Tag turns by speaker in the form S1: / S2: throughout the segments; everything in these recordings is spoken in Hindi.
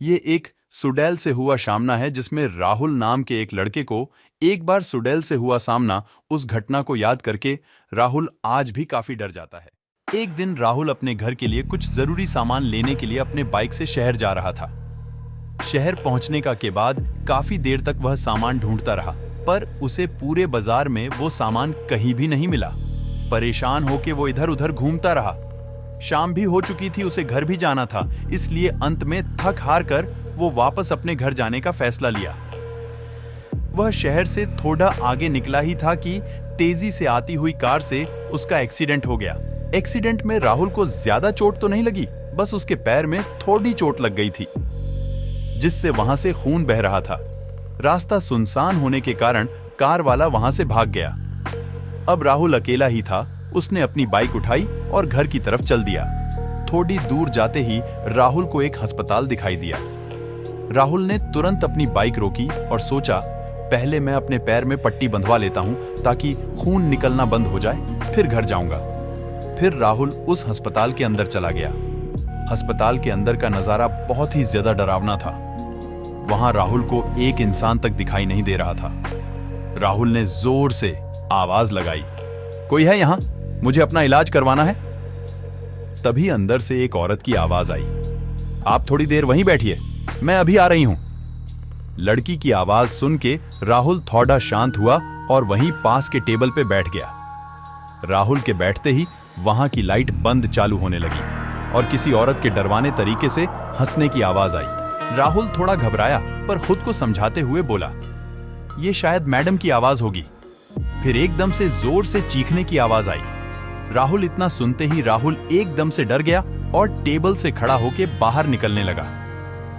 S1: ये एक सुडेल से हुआ सामना है जिसमें राहुल नाम के एक लड़के को एक बार सुडेल से हुआ सामना उस घटना को याद करके राहुल आज भी काफी डर जाता है। एक दिन राहुल अपने घर के लिए कुछ जरूरी सामान लेने के लिए अपने बाइक से शहर जा रहा था। शहर पहुंचने के बाद काफी देर तक वह सामान ढूंढता रहा, पर उसे पूरे बाजार में वो सामान कहीं भी नहीं मिला। परेशान होकर वो इधर उधर घूमता रहा। शाम भी हो चुकी थी, उसे घर भी जाना था, इसलिए अंत में थक हार कर वो वापस अपने घर जाने का फैसला लिया। वह शहर से थोड़ा आगे निकला ही था कि तेजी से आती हुई कार से उसका एक्सीडेंट हो गया। एक्सीडेंट में राहुल को ज्यादा चोट तो नहीं लगी, बस उसके पैर में थोड़ी चोट लग गई थी, जिससे वहां से खून बह रहा था। रास्ता सुनसान होने के कारण कार वाला वहां से भाग गया। अब राहुल अकेला ही था। उसने अपनी बाइक उठाई और घर की तरफ चल दिया। थोड़ी दूर जाते ही राहुल को एक अस्पताल दिखाई दिया। राहुल ने तुरंत अपनी बाइक रोकी और सोचा, पहले मैं अपने पैर में पट्टी बंधवा लेता हूं ताकि खून निकलना बंद हो जाए, फिर घर जाऊंगा। फिर राहुल उस अस्पताल के अंदर चला गया। अस्पताल के अंदर का नजारा बहुत ही ज्यादा डरावना था। वहां राहुल को एक इंसान तक दिखाई नहीं दे रहा था। राहुल ने जोर से आवाज लगाई, कोई है यहां? मुझे अपना इलाज करवाना है। तभी अंदर से एक औरत की आवाज आई, आप थोड़ी देर वहीं बैठिए, मैं अभी आ रही हूं। लड़की की आवाज सुन के राहुल थोड़ा शांत हुआ और वहीं पास के टेबल पे बैठ गया। राहुल के बैठते ही वहां की लाइट बंद चालू होने लगी और किसी औरत के डरवाने तरीके से हंसने की आवाज आई। राहुल थोड़ा घबराया, पर खुद को समझाते हुए बोला, यह शायद मैडम की आवाज होगी। फिर एकदम से जोर से चीखने की आवाज आई। राहुल इतना सुनते ही राहुल एकदम से डर गया और टेबल से खड़ा होकर बाहर निकलने लगा।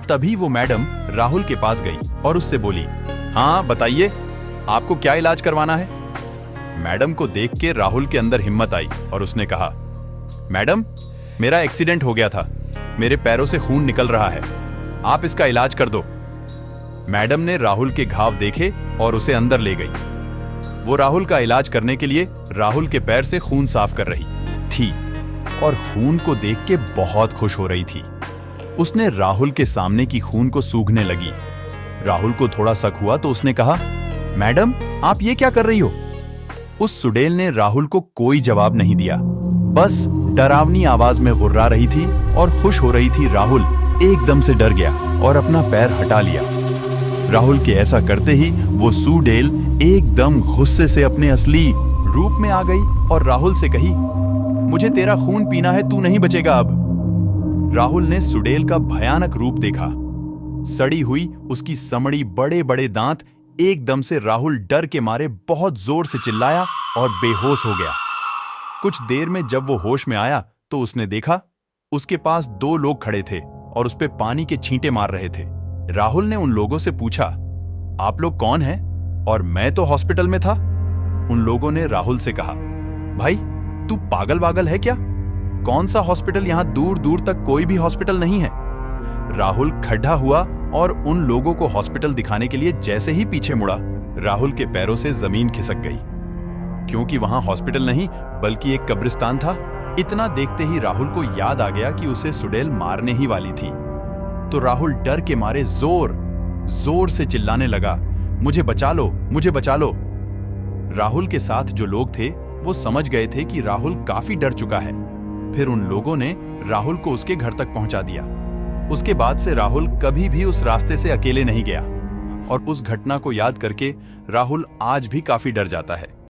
S1: तभी वो मैडम राहुल के पास गई और उससे बोली, हाँ बताइए, आपको क्या इलाज करवाना है? मैडम को देख के राहुल के अंदर हिम्मत आई और उसने कहा, मैडम, मेरा एक्सीडेंट हो गया था, मेरे पैरों से खून निकल रहा है, आप इसका इलाज कर दो। मैडम ने राहुल के घाव देखे और उसे अंदर ले गई। वो राहुल का इलाज करने के लिए राहुल के पैर से खून साफ कर रही थी और खून को देख के बहुत खुश हो रही थी। उसने राहुल के सामने की खून को सूंघने लगी। राहुल को थोड़ा शक हुआ तो उसने कहा, मैडम, आप ये क्या कर रही हो? उस सुडेल ने राहुल को कोई जवाब नहीं दिया, बस डरावनी आवाज में गुर्रा रही थी और खुश हो रही थी। राहुल एकदम से डर गया और अपना पैर हटा लिया। राहुल के ऐसा करते ही वो सुडेल एकदम गुस्से से अपने असली रूप में आ गई और राहुल से कही, मुझे तेरा खून पीना है, तू नहीं बचेगा अब। राहुल ने सुडेल का भयानक रूप देखा। सड़ी हुई उसकी समड़ी बड़े बड़े दांत। एकदम से राहुल डर के मारे बहुत जोर से चिल्लाया और बेहोश हो गया। कुछ देर में जब वो होश में आया तो उसने देखा उसके पास दो लोग खड़े थे और उस पे पानी के छींटे मार रहे थे। राहुल ने उन लोगों से पूछा, आप लोग कौन हैं? और मैं तो हॉस्पिटल में था। उन लोगों ने राहुल से कहा, भाई तू पागल वागल है क्या? कौन सा हॉस्पिटल? यहां दूर दूर तक कोई भी हॉस्पिटल नहीं है। राहुल खड़ा हुआ और उन लोगों को हॉस्पिटल दिखाने के लिए जैसे ही पीछे मुड़ा, राहुल के पैरों से जमीन खिसक गई, क्योंकि वहां हॉस्पिटल नहीं बल्कि एक कब्रिस्तान था। इतना देखते ही राहुल को याद आ गया कि उसे सुडेल मारने ही वाली थी। तो राहुल डर के मारे जोर जोर से चिल्लाने लगा, मुझे बचा लो, मुझे बचा लो। राहुल के साथ जो लोग थे वो समझ गए थे कि राहुल काफी डर चुका है। फिर उन लोगों ने राहुल को उसके घर तक पहुंचा दिया। उसके बाद से राहुल कभी भी उस रास्ते से अकेले नहीं गया और उस घटना को याद करके राहुल आज भी काफी डर जाता है।